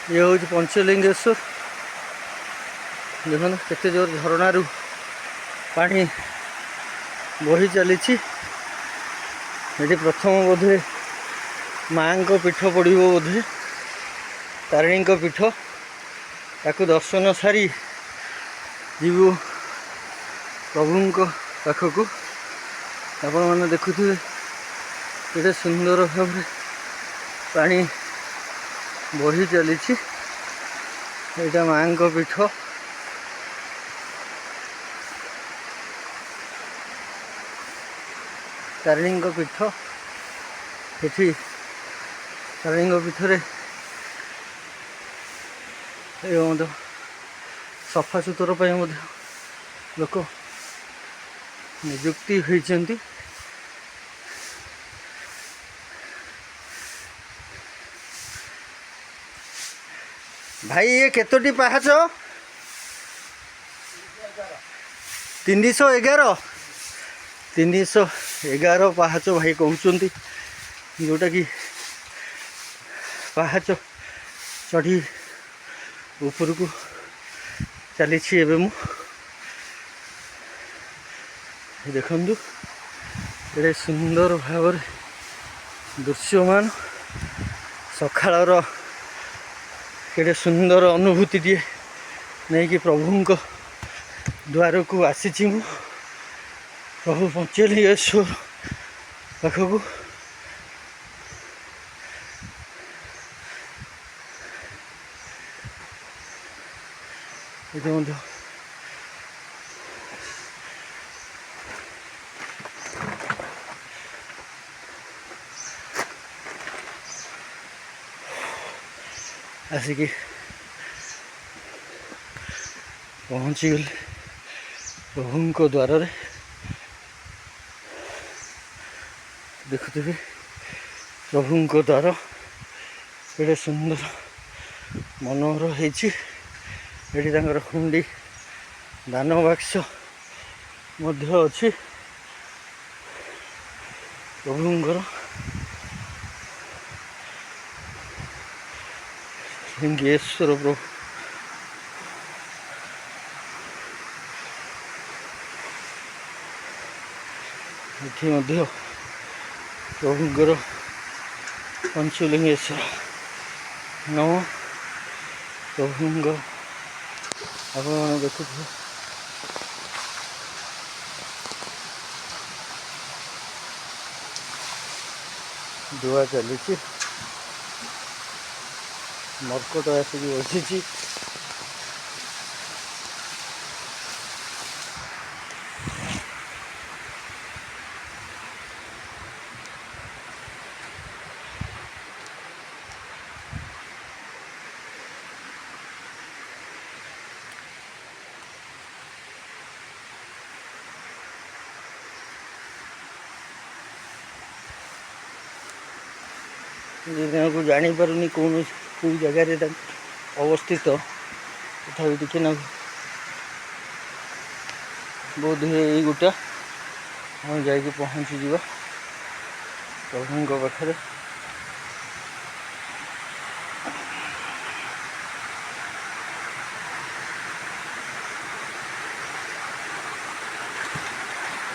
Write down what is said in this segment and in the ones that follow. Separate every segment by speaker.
Speaker 1: ये हूँ पंचलिंगेश्वर देखो केते जोर झरणार पानी बही चली प्रथम बोधे माँ को पीठ पड़ो बोधे तारिणी पीठ ताकू दर्शन सारी जीवु प्रभु पाखक आपण मैंने देखुए ये सुंदर भाव पानी बही चली यहाँ माँ पीठ तारिणी पीठ ये तारिणी पीठरे सफा सुतर लोक नियुक्ति होती भाई ये केतोटी पहाच 311 पहाच भाई कहते जोटा कि पहाच चढ़ी ऊपर को चली देखु ये सुंदर भाव दृश्यमान सकाळर केड़े सुंदर अनुभूति टे नहीं कि प्रभु द्वार को आसी प्रभु पंचलिंगेश्वर पाखक आसिक पहुँची गले प्रभु द्वार देखुए प्रभु द्वार ये सुंदर मनोहर होती हुंडी दान बाक्स अच्छी प्रभुंर लिंगेश्वर प्रभु ये प्रभुंर पंचलिंगेश्वर नम प्रभु आप देखु दुआ चली मर्कट आसिक बसी को जानीपारूनी कौन कौ जगार अवस्थित तथा टी ना बोध हुए गोटा हम जा पहुँची जा प्रभु पाखे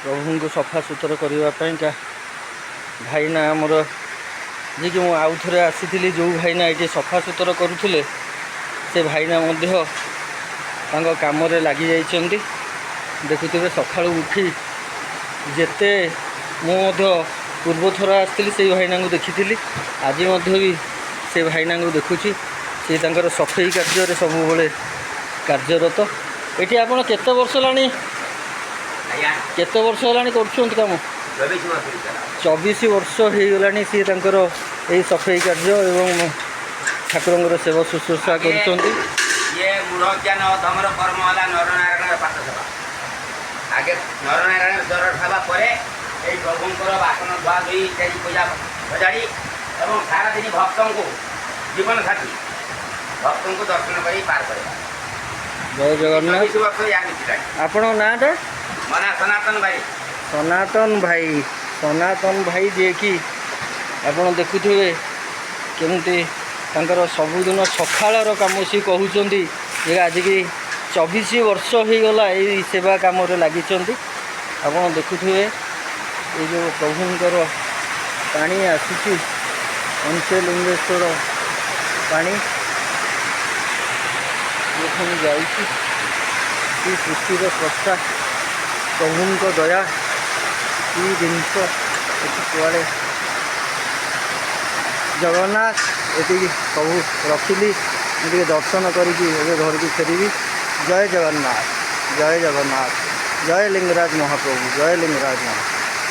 Speaker 1: प्रभु को सफा सुतर करने का भाईना आमर जी कि आउ थे आसी जो भाईना ये सफा सुतर करुले से भाईना कम लगी जाइए देखुए सका उठी जिते मुझे पूर्व थर आसती से भाईना को देखी आज भी से भाईना को देखुची सी सफाई कार्य सब कार्यरत ये आप केते वर्ष है केते वर्ष है कर कम 24 वर्ष हो गलानी सी यही सफाई कार्य एवं ठाकुर सेवा शुश्रूषा कर
Speaker 2: आगे नरनारायण दर खावा प्रभुंर बासन धुआ धुई पूजा सजाड़ी और सारा दिन भक्त को जीवन साथी भक्त को दर्शन कर पार कर
Speaker 1: जय जगन्नाथ आपण नाटा
Speaker 2: मना सनातन भाई
Speaker 1: सनातन भाई जी कि आप देखुए केमती ତାଙ୍କର ସବୁଦିନ ସକାଳର କାମ ସିଏ କହୁଛନ୍ତି ଯେ ଆଜିକି 24 ବର୍ଷ ହେଇଗଲା ଏଇ ସେବା କାମରେ ଲାଗିଛନ୍ତି। ଆପଣ ଦେଖୁଥିବେ ଏଇ ଯେଉଁ ପ୍ରଭୁଙ୍କର ପାଣି ଆସୁଛି ପଞ୍ଚଲିଙ୍ଗେଶ୍ୱର ପାଣି ଏখানে ଯାଉଛି। କି ସୃଷ୍ଟିର ସ୍ରଷ୍ଟା ପ୍ରଭୁଙ୍କ ଦୟା କି ଜିନିଷ ଏଠି କୁଆଡ଼େ ଜଗନ୍ନାଥ ଏତିକି ସବୁ ରଖିଲି। ମୁଁ ଟିକେ ଦର୍ଶନ କରିକି ଏବେ ଘରକୁ ଫେରିବି। ଜୟ ଜଗନ୍ନାଥ, ଜୟ ଜଗନ୍ନାଥ, ଜୟ ଲିଙ୍ଗରାଜ ମହାପ୍ରଭୁ, ଜୟ ଲିଙ୍ଗରାଜ ମହାପ୍ରଭୁ।